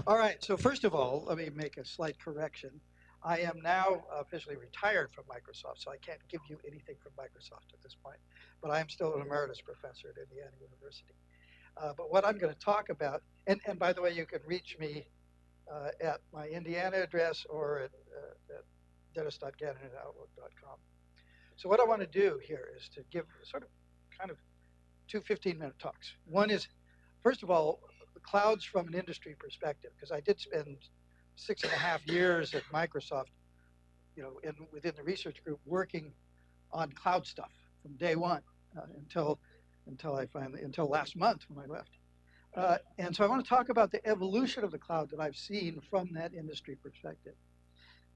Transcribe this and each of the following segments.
All right, so first of all, let me make a slight correction. I am now officially retired from Microsoft, so I can't give you anything from Microsoft at this point, but I am still an emeritus professor at Indiana University. But what I'm going to talk about, and by the way, you can reach me at my Indiana address or at dennis.gannon@outlook.com. So what I want to do here is to give sort of kind of two 15-minute talks. One is, first of all, the clouds from an industry perspective, because I did spend 6.5 years at Microsoft, within the research group working on cloud stuff from day one until last month when I left. And so I want to talk about the evolution of the cloud that I've seen from that industry perspective.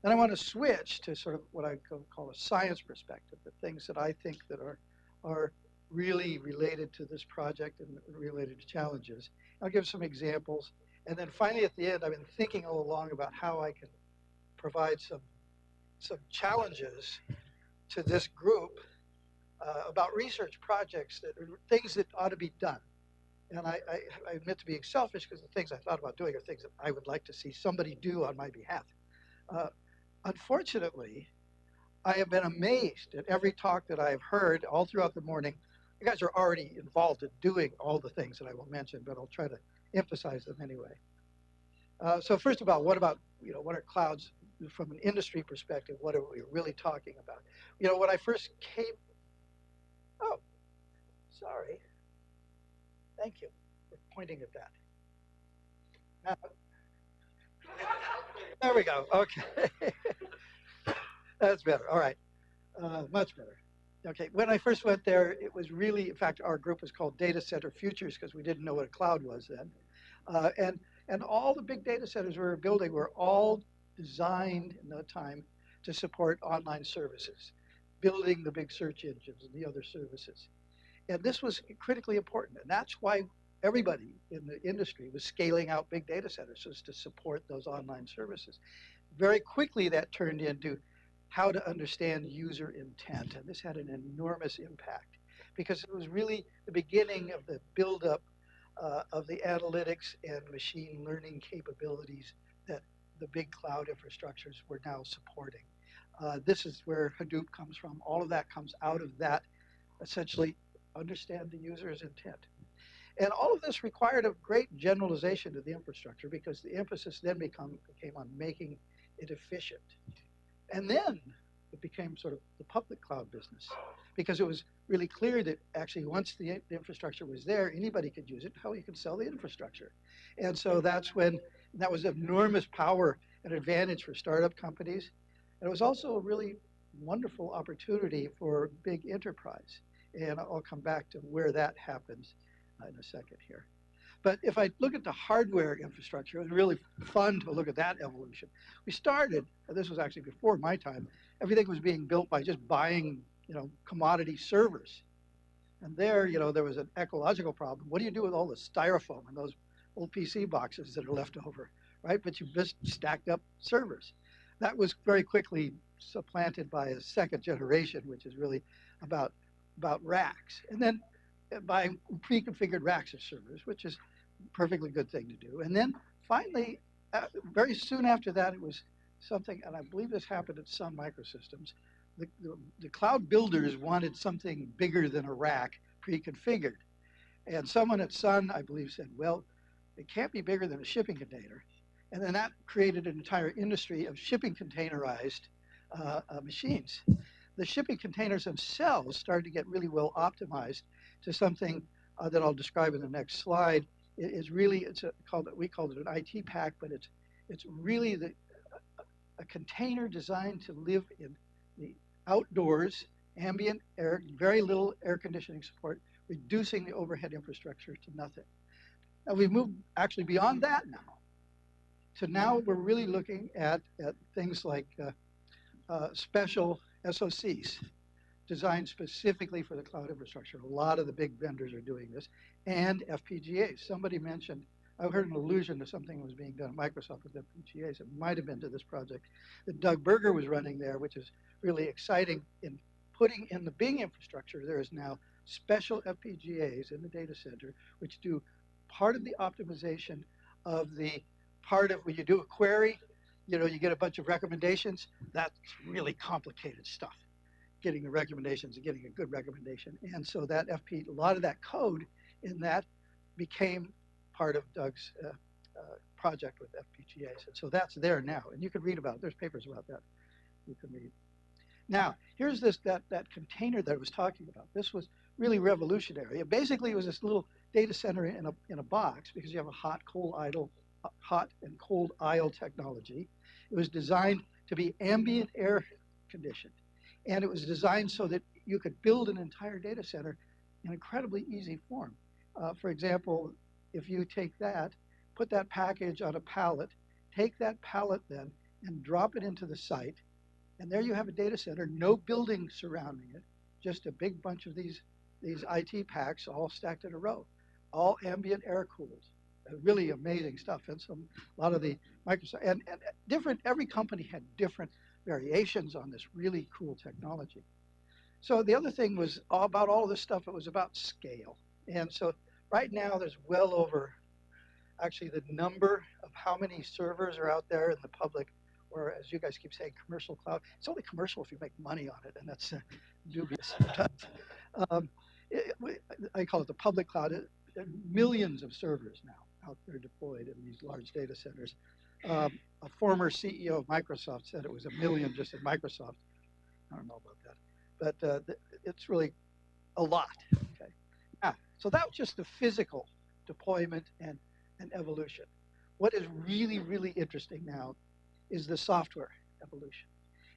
Then I want to switch to sort of what I call a science perspective, the things that I think that are really related to this project and related to challenges. I'll give some examples. And then finally at the end, I've been thinking all along about how I can provide some challenges to this group about research projects that are things that ought to be done. And I admit to being selfish because the things I thought about doing are things that I would like to see somebody do on my behalf. Uh, Unfortunately, I have been amazed at every talk that I have heard all throughout the morning. You guys are already involved in doing all the things that I will mention, but I'll try to emphasize them anyway. So first of all, what are clouds from an industry perspective? What are we really talking about? When I first came, oh, sorry. Thank you for pointing at that. Now, there we go. Okay. That's better. All right. Much better. Okay. When I first went there, it was really, in fact, our group was called Data Center Futures because we didn't know what a cloud was then. And all the big data centers we were building were all designed in that time to support online services, building the big search engines and the other services. And this was critically important. And that's why everybody in the industry was scaling out big data centers, was to support those online services. Very quickly, that turned into how to understand user intent. And this had an enormous impact because it was really the beginning of the buildup of the analytics and machine learning capabilities that the big cloud infrastructures were now supporting. This is where Hadoop comes from. All of that comes out of that, essentially understand the user's intent. And all of this required a great generalization of the infrastructure because the emphasis then became on making it efficient. And then it became sort of the public cloud business because it was really clear that actually once the infrastructure was there, anybody could use it. Hell, you could sell the infrastructure. And so that was enormous power and advantage for startup companies. And it was also a really wonderful opportunity for big enterprise. And I'll come back to where that happens in a second here. But if I look at the hardware infrastructure, it was really fun to look at that evolution. We started, this was actually before my time, everything was being built by just buying, commodity servers. And there was an ecological problem. What do you do with all the styrofoam and those old PC boxes that are left over, right? But you just stacked up servers. That was very quickly supplanted by a second generation, which is really about racks. And then by pre-configured racks of servers, which is a perfectly good thing to do. And then finally, very soon after that, it was something, and I believe this happened at Sun Microsystems, the cloud builders wanted something bigger than a rack pre-configured. And someone at Sun, I believe, said, well, it can't be bigger than a shipping container. And then that created an entire industry of shipping containerized machines. The shipping containers themselves started to get really well optimized to something that I'll describe in the next slide. We called it an IT pack, but it's really a container designed to live in the outdoors, ambient air, very little air conditioning support, reducing the overhead infrastructure to nothing. Now we've moved actually beyond that now we're really looking at things like special SoCs designed specifically for the cloud infrastructure. A lot of the big vendors are doing this, and FPGAs. Somebody mentioned, I heard an allusion to something that was being done at Microsoft with FPGAs. It might have been to this project that Doug Berger was running there, which is really exciting. In putting in the Bing infrastructure, there is now special FPGAs in the data center, which do part of the optimization of the part of when you do a query, you get a bunch of recommendations. That's really complicated stuff, getting the recommendations and getting a good recommendation. And so that a lot of that code in that became part of Doug's project with FPGAs. And so that's there now. And you can read about it. There's papers about that you can read. Now, here's that container that I was talking about. This was really revolutionary. Basically, it was this little data center in a box because you have a hot and cold aisle technology. It was designed to be ambient air conditioned. And it was designed so that you could build an entire data center in incredibly easy form. For example, if you take that, put that package on a pallet, take that pallet then and drop it into the site, and there you have a data center, no building surrounding it, just a big bunch of these IT packs all stacked in a row, all ambient air cooled. Really amazing stuff. And a lot of the Microsoft, and every company had different variations on this really cool technology. So the other thing was about all of this stuff, it was about scale. And so right now there's well over, actually the number of how many servers are out there in the public, or as you guys keep saying, commercial cloud. It's only commercial if you make money on it, and that's dubious sometimes. I call it the public cloud. There are millions of servers now out there deployed in these large data centers. A former CEO of Microsoft said it was 1 million just in Microsoft. I don't know about that, but it's really a lot. Okay. Now, so that was just the physical deployment and evolution. What is really, really interesting now is the software evolution.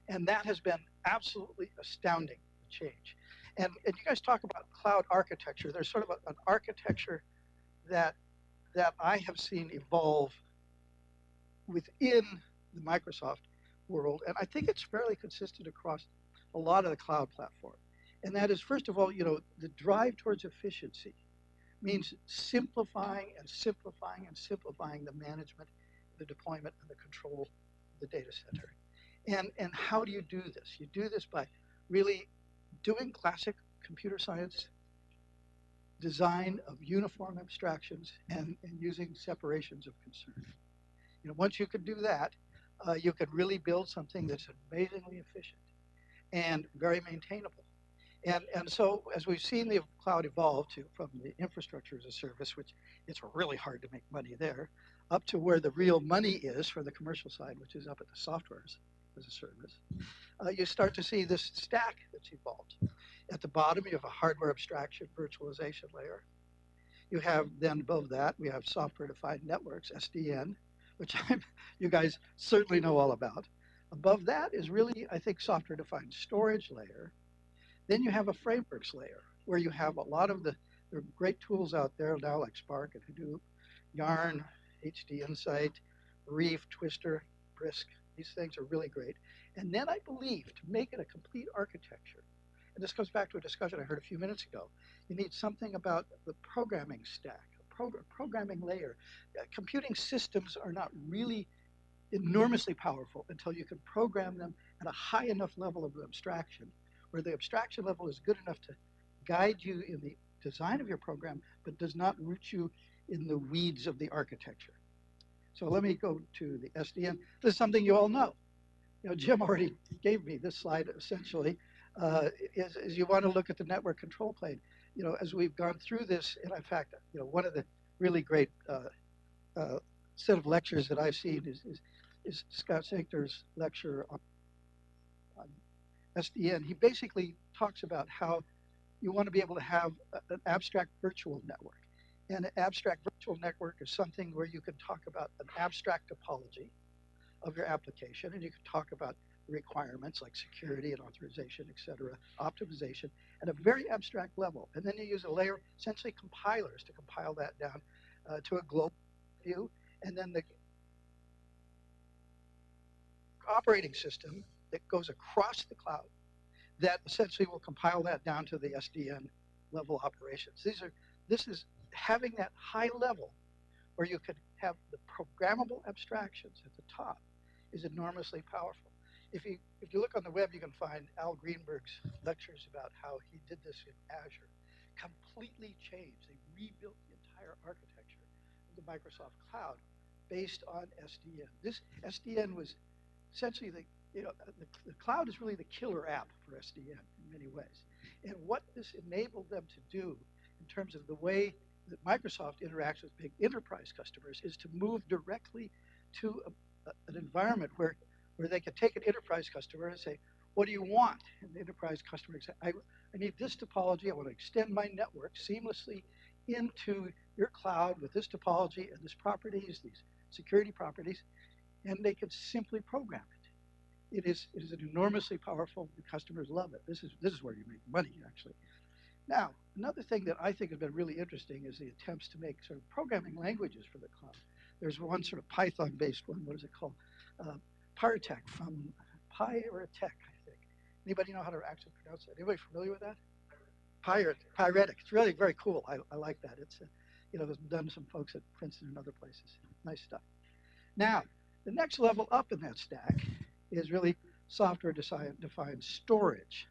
And that has been absolutely astounding change. And you guys talk about cloud architecture. There's sort of an architecture that I have seen evolve within the Microsoft world. And I think it's fairly consistent across a lot of the cloud platform. And that is, first of all, the drive towards efficiency means simplifying and simplifying and simplifying the management, the deployment, and the control of the data center. And how do you do this? You do this by really doing classic computer science design of uniform abstractions and using separations of concern. Once you can do that, you can really build something that's amazingly efficient and very maintainable. And so as we've seen the cloud evolve from the infrastructure as a service, which it's really hard to make money there, up to where the real money is for the commercial side, which is up at the software as a service, you start to see this stack that's evolved. At the bottom, you have a hardware abstraction virtualization layer. You have then above that, we have software-defined networks, SDN, which you guys certainly know all about. Above that is really, I think, software-defined storage layer. Then you have a frameworks layer where you have a lot of there are great tools out there now like Spark and Hadoop, Yarn, HD Insight, Reef, Twister, Brisk. These things are really great. And then I believe to make it a complete architecture, and this goes back to a discussion I heard a few minutes ago, you need something about the programming stack, a programming layer. Computing systems are not really enormously powerful until you can program them at a high enough level of abstraction, where the abstraction level is good enough to guide you in the design of your program, but does not root you in the weeds of the architecture. So let me go to the SDN. This is something you all know. Jim already gave me this slide essentially, is you want to look at the network control plane. As we've gone through this, and in fact, one of the really great set of lectures that I've seen is Scott Sankner's lecture on SDN. He basically talks about how you want to be able to have an abstract virtual network. And an abstract virtual network is something where you can talk about an abstract topology of your application, and you can talk about requirements like security and authorization, et cetera, optimization, at a very abstract level. And then you use a layer, essentially compilers, to compile that down to a global view. And then the operating system that goes across the cloud that essentially will compile that down to the SDN level operations. This is having that high level where you could have the programmable abstractions at the top is enormously powerful. If you look on the web, you can find Al Greenberg's lectures about how he did this in Azure. Completely changed. They rebuilt the entire architecture of the Microsoft cloud based on SDN. This SDN was essentially the cloud is really the killer app for SDN in many ways. And what this enabled them to do in terms of the way that Microsoft interacts with big enterprise customers is to move directly to an environment where they could take an enterprise customer and say, what do you want? And the enterprise customer would say, I need this topology. I want to extend my network seamlessly into your cloud with this topology and this properties, these security properties, and they could simply program it. It is an enormously powerful, the customers love it. This is where you make money, actually. Now, another thing that I think has been really interesting is the attempts to make sort of programming languages for the cloud. There's one sort of Python-based one, what is it called? Pyretech from Pyretech, I think. Anybody know how to actually pronounce that? Anybody familiar with that? Pyretic. It's really very cool. I like that. It's, there's done some folks at Princeton and other places. Nice stuff. Now, the next level up in that stack is really software-defined storage.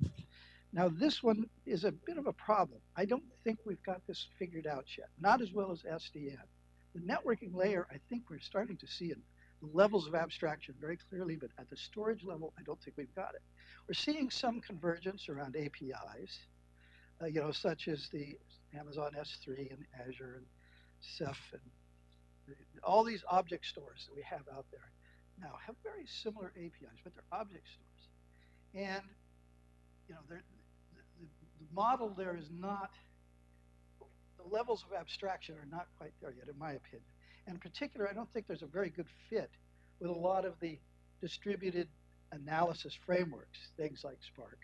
Now, this one is a bit of a problem. I don't think we've got this figured out yet, not as well as SDN. The networking layer, I think we're starting to see the levels of abstraction very clearly, but at the storage level, I don't think we've got it. We're seeing some convergence around APIs, such as the Amazon S3 and Azure and Ceph and all these object stores that we have out there now have very similar APIs, but they're object stores. And the model there is not, the levels of abstraction are not quite there yet, in my opinion. And in particular, I don't think there's a very good fit with a lot of the distributed analysis frameworks, things like Spark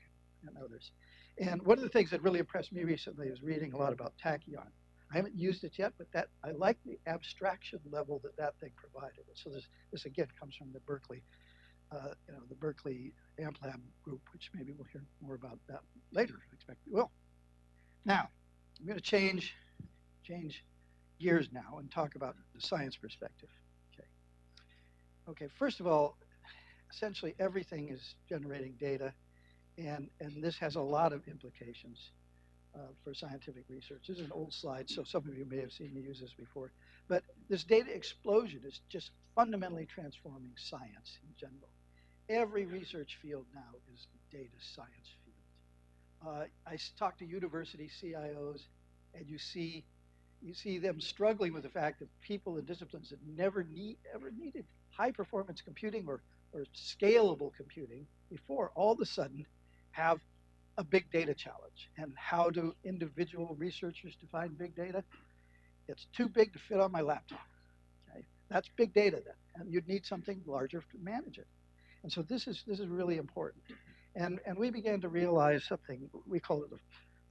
and others. And one of the things that really impressed me recently is reading a lot about Tachyon. I haven't used it yet, but I like the abstraction level that thing provided. So this again comes from the Berkeley, the Berkeley AmpLab group, which maybe we'll hear more about that later. I expect we will. Now, I'm going to change gears now and talk about the science perspective. Okay. First of all, essentially everything is generating data, and this has a lot of implications for scientific research. This is an old slide, so some of you may have seen me use this before. But this data explosion is just fundamentally transforming science in general. Every research field now is a data science field. I talk to university CIOs, and you see them struggling with the fact that people in disciplines that ever needed high performance computing or scalable computing before all of a sudden have a big data challenge. And how do individual researchers define big data? It's too big to fit on my laptop. Okay? That's big data then, and you'd need something larger to manage it. And so this is really important. And we began to realize something, we call it the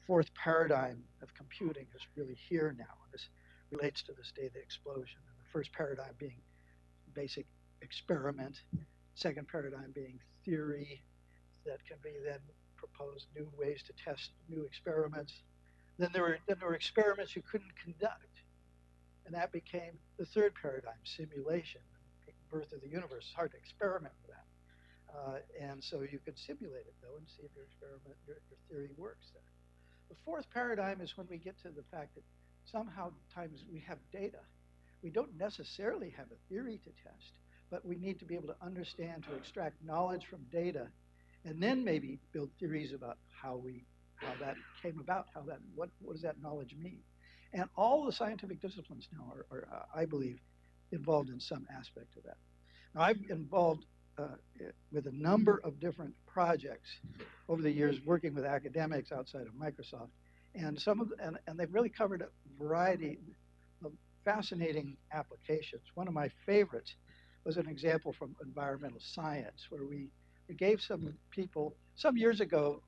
fourth paradigm of computing is really here now. And this relates to this data explosion. And the first paradigm being basic experiment, second paradigm being theory that can be then propose new ways to test new experiments. Then there were experiments you couldn't conduct, and that became the third paradigm, simulation. Birth of the universe. It's hard to experiment with that, and so you could simulate it though and see if your theory works there. The fourth paradigm is when we get to the fact that somehow times we have data. We don't necessarily have a theory to test, but we need to be able to understand, to extract knowledge from data, and then maybe build theories about how that came about, what does that knowledge mean? And all the scientific disciplines now are I believe, involved in some aspect of that. Now, I've involved with a number of different projects over the years, working with academics outside of Microsoft, and and they've really covered a variety of fascinating applications. One of my favorites was an example from environmental science, where we gave some people, some years ago,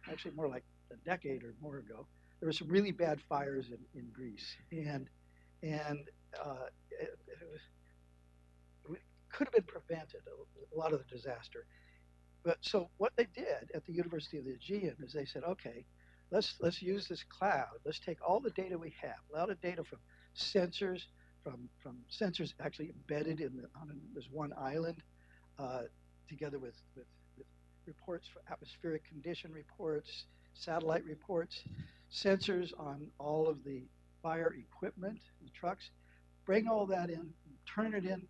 actually more like a decade or more ago, there were some really bad fires in Greece, and it could have been prevented, a lot of the disaster. But so what they did at the University of the Aegean is they said, okay, let's use this cloud. Let's take all the data we have, a lot of data from sensors, from sensors actually embedded on this one island, together with reports for atmospheric condition reports, satellite reports, sensors on all of the fire equipment, the trucks, bring all that in, turn it in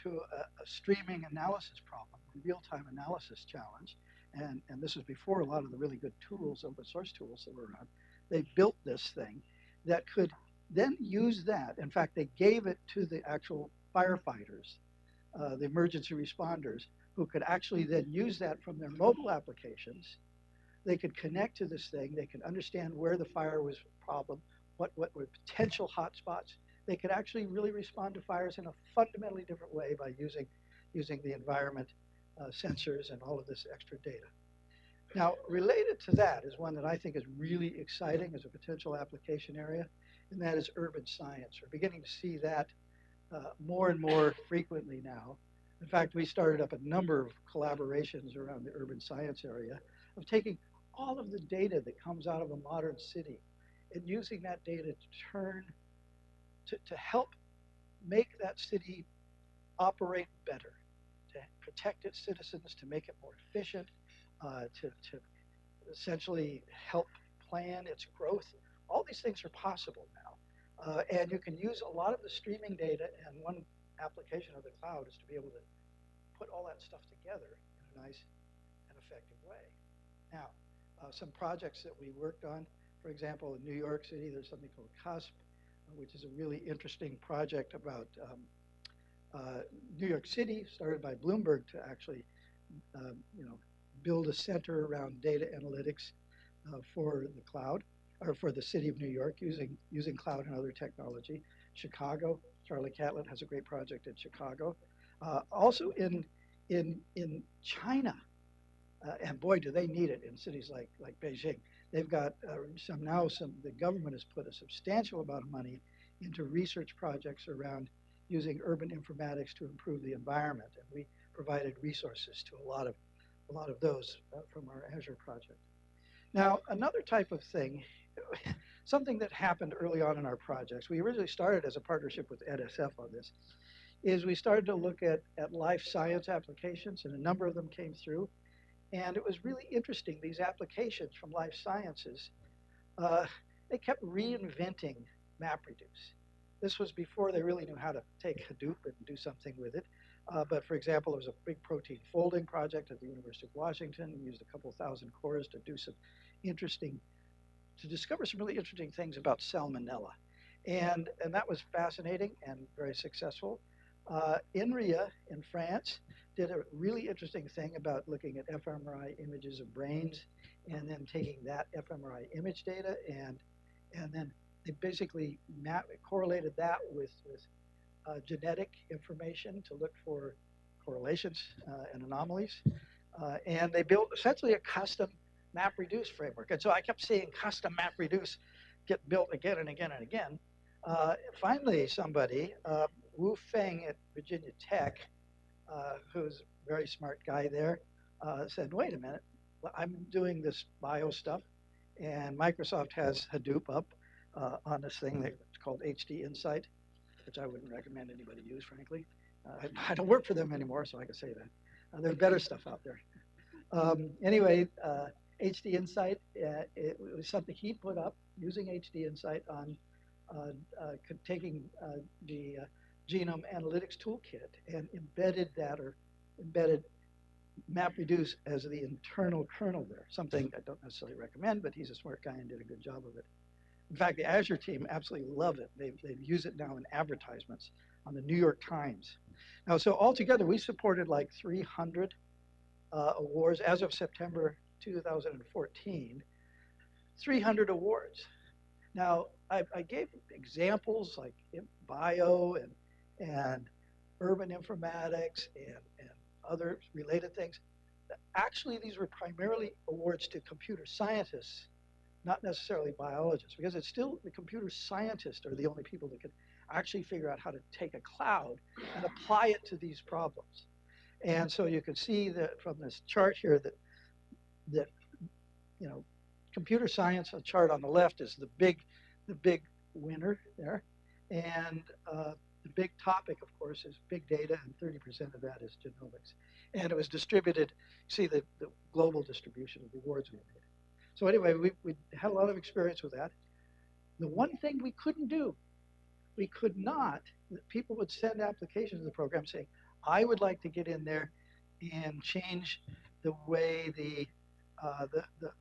to a streaming analysis problem, a real-time analysis challenge. And this was before a lot of the really good tools, open source tools that were around. They built this thing that could then use that. In fact, they gave it to the actual firefighters, the emergency responders, who could actually then use that from their mobile applications. They could connect to this thing. They could understand where the fire was a problem, what were potential hotspots. They could actually really respond to fires in a fundamentally different way by using the environment sensors and all of this extra data. Now, related to that is one that I think is really exciting as a potential application area, and that is urban science. We're beginning to see that more and more frequently now. In fact, we started up a number of collaborations around the urban science area of taking all of the data that comes out of a modern city and using that data to help make that city operate better, to protect its citizens, to make it more efficient, to essentially help plan its growth. All these things are possible now. And you can use a lot of the streaming data, and one application of the cloud is to be able to put all that stuff together in a nice and effective way. Now, some projects that we worked on, for example, in New York City, there's something called CUSP, which is a really interesting project about New York City, started by Bloomberg to actually, build a center around data analytics for the cloud, or for the city of New York using cloud and other technology. Chicago, Charlie Catlett has a great project in Chicago. Also in China, and boy, do they need it in cities like Beijing. They've got the government has put a substantial amount of money into research projects around using urban informatics to improve the environment, and we provided resources to a lot of those from our Azure project. Now, another type of thing, something that happened early on in our projects, we originally started as a partnership with NSF on this, is we started to look at life science applications, and a number of them came through. And it was really interesting, these applications from life sciences, they kept reinventing MapReduce. This was before they really knew how to take Hadoop and do something with it. But for example, there was a big protein folding project at the University of Washington. We used a couple thousand cores to discover some really interesting things about salmonella. And that was fascinating and very successful. INRIA in France did a really interesting thing about looking at fMRI images of brains and then taking that fMRI image data and then they basically correlated that with genetic information to look for correlations and anomalies. And they built essentially a custom MapReduce framework. And so I kept seeing custom MapReduce get built again and again and again. Finally, somebody, Wu Feng at Virginia Tech, who's a very smart guy there, said, wait a minute, I'm doing this bio stuff, and Microsoft has Hadoop up on this thing that's called HD Insight, which I wouldn't recommend anybody use, frankly. I don't work for them anymore, so I can say that. There's better stuff out there. Anyway, HD Insight, it was something he put up using HD Insight on taking the Genome Analytics Toolkit and embedded MapReduce as the internal kernel there, something I don't necessarily recommend, but he's a smart guy and did a good job of it. In fact, the Azure team absolutely love it. They've used it now in advertisements on the New York Times. Now, so altogether, we supported like 300 awards as of September 2014, 300 awards. Now, I gave examples like bio and urban informatics and other related things. Actually, these were primarily awards to computer scientists, not necessarily biologists, because it's still the computer scientists are the only people that can actually figure out how to take a cloud and apply it to these problems. And so you can see that from this chart here that computer science, a chart on the left is the big winner there, and the big topic, of course, is big data, and 30% of that is genomics. And it was distributed. See the global distribution of the awards we made. So anyway, we had a lot of experience with that. The one thing we couldn't do we could not, people would send applications to the program saying, I would like to get in there and change the way the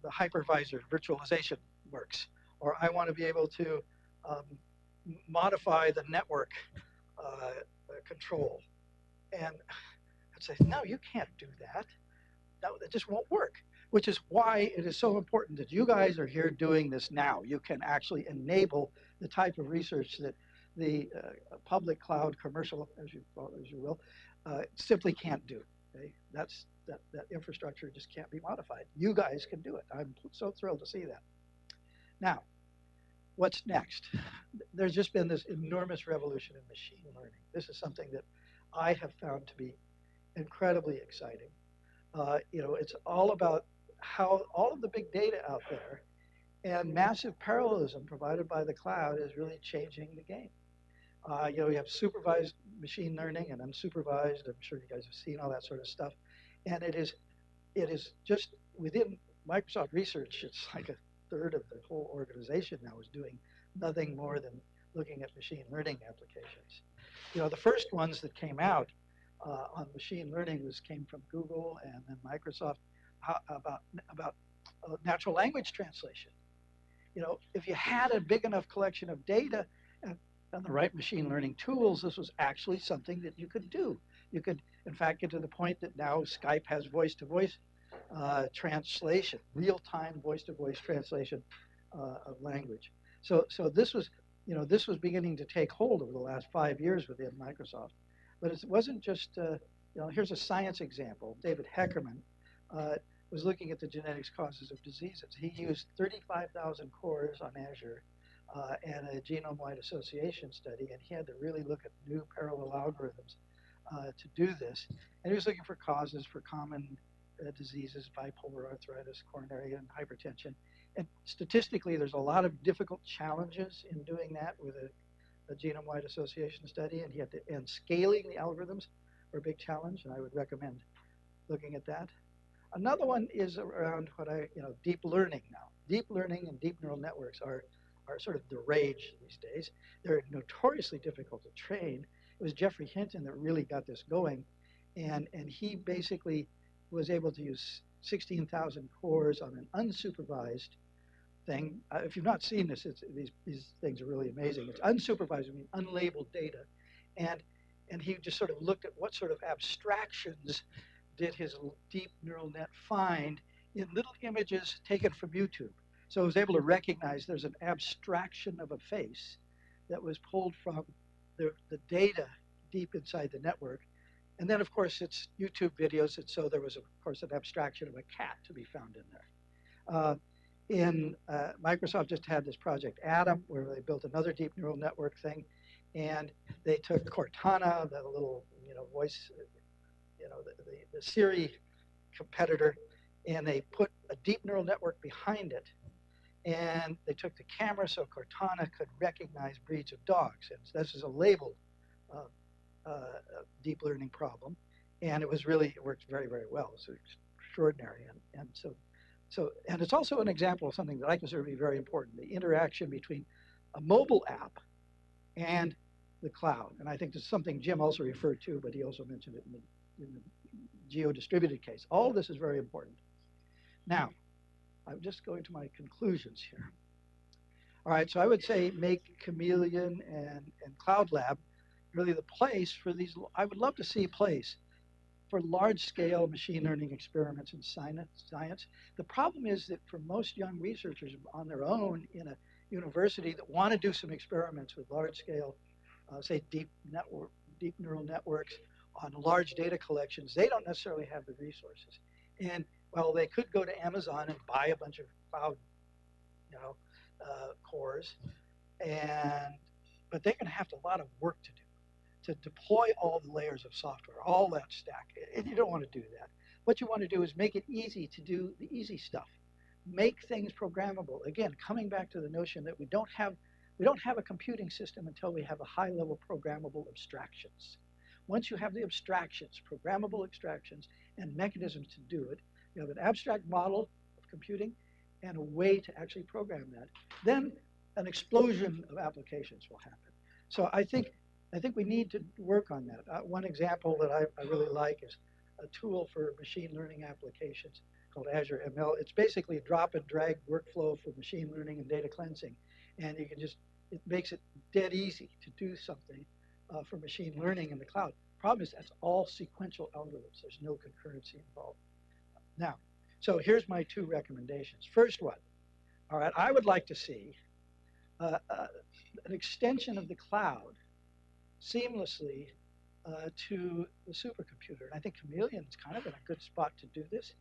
hypervisor virtualization works, or I want to be able to um, modify the network control. And I'd say, no, you can't do that. No, that just won't work, which is why it is so important that you guys are here doing this now. You can actually enable the type of research that the public cloud commercial, as you will, simply can't do. Okay? That infrastructure just can't be modified. You guys can do it. I'm so thrilled to see that. Now, what's next? There's just been this enormous revolution in machine learning. This is something that I have found to be incredibly exciting. It's all about how all of the big data out there and massive parallelism provided by the cloud is really changing the game. We have supervised machine learning and unsupervised. I'm sure you guys have seen all that sort of stuff. And it is just within Microsoft Research, it's like a third of the whole organization now is doing nothing more than looking at machine learning applications. The first ones that came out on machine learning came from Google and then Microsoft about natural language translation. If you had a big enough collection of data and the right machine learning tools, this was actually something that you could do. You could, in fact, get to the point that now Skype has voice-to-voice translation, real-time voice-to-voice translation of language. So this was beginning to take hold over the last 5 years within Microsoft. But it wasn't just, here's a science example. David Heckerman was looking at the genetics causes of diseases. He used 35,000 cores on Azure and a genome-wide association study, and he had to really look at new parallel algorithms to do this. And he was looking for causes for common diseases, bipolar arthritis, coronary, and hypertension. And statistically, there's a lot of difficult challenges in doing that with a genome-wide association study, and scaling the algorithms are a big challenge, and I would recommend looking at that. Another one is around deep learning now. Deep learning and deep neural networks are sort of the rage these days. They're notoriously difficult to train. It was Jeffrey Hinton that really got this going, and he basically was able to use 16,000 cores on an unsupervised thing. If you've not seen this, these things are really amazing. It's unsupervised, unlabeled data, and he just sort of looked at what sort of abstractions did his deep neural net find in little images taken from YouTube. So it was able to recognize there's an abstraction of a face that was pulled from the data deep inside the network. And then, of course, it's YouTube videos, and so there was, of course, an abstraction of a cat to be found in there. Microsoft just had this project Adam, where they built another deep neural network thing, and they took Cortana, the little voice, the Siri competitor, and they put a deep neural network behind it, and they took the camera so Cortana could recognize breeds of dogs. And this is a labeled deep learning problem, and it worked very, very well. It was extraordinary, and it's also an example of something that I consider to be very important: the interaction between a mobile app and the cloud. And I think this is something Jim also referred to, but he also mentioned it in the geo-distributed case. All of this is very important. Now, I'm just going to my conclusions here. All right, so I would say make Chameleon and Cloud Lab really the place for these. I would love to see a place for large-scale machine learning experiments in science. The problem is that for most young researchers on their own in a university that want to do some experiments with large-scale, say deep neural networks on large data collections, they don't necessarily have the resources. And well, they could go to Amazon and buy a bunch of cloud, cores, but they're going to have a lot of work to do to deploy all the layers of software, all that stack. And you don't want to do that. What you want to do is make it easy to do the easy stuff. Make things programmable. Again, coming back to the notion that we don't have a computing system until we have a high-level programmable abstractions. Once you have the abstractions, programmable abstractions, and mechanisms to do it, you have an abstract model of computing and a way to actually program that, then an explosion of applications will happen. So I think we need to work on that. One example that I really like is a tool for machine learning applications called Azure ML. It's basically a drop and drag workflow for machine learning and data cleansing. And you can just, it makes it dead easy to do something for machine learning in the cloud. Problem is that's all sequential algorithms. There's no concurrency involved. Now, so here's my two recommendations. First one, all right, I would like to see an extension of the cloud seamlessly to the supercomputer. And I think Chameleon is kind of in a good spot to do this.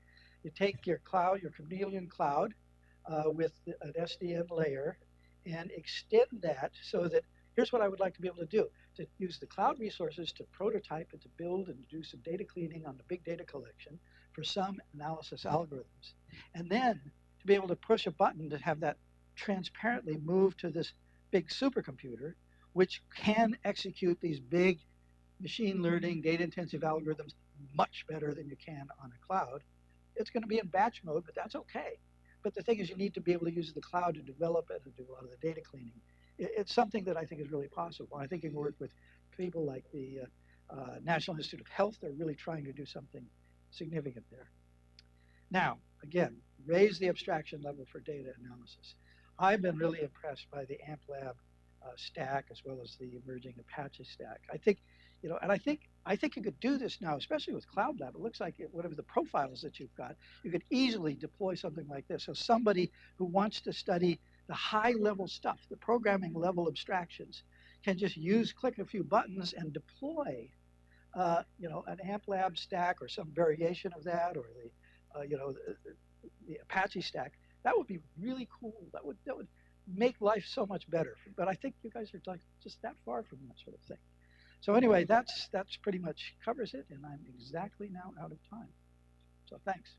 You take your cloud, your Chameleon cloud, with an SDN layer and extend that so that here's what I would like to be able to do, to use the cloud resources to prototype and to build and do some data cleaning on the big data collection for some analysis algorithms. And then to be able to push a button to have that transparently move to this big supercomputer, which can execute these big machine learning, data intensive algorithms much better than you can on a cloud. It's going to be in batch mode, but that's okay. But the thing is, you need to be able to use the cloud to develop it and do a lot of the data cleaning. It's something that I think is really possible. I think you can work with people like the National Institute of Health. They're really trying to do something significant there. Now, again, raise the abstraction level for data analysis. I've been really impressed by the AmpLab stack as well as the emerging Apache stack. I think, you know, and I think you could do this now, especially with Cloud Lab. It looks like whatever the profiles that you've got, you could easily deploy something like this. So somebody who wants to study the high level stuff, the programming level abstractions, can just click a few buttons and deploy, you know, an AmpLab stack or some variation of that, or the, you know, the Apache stack. That would be really cool. That would make life so much better. But I think you guys are like just that far from that sort of thing. So anyway, that's pretty much covers it, and I'm exactly now out of time. So thanks.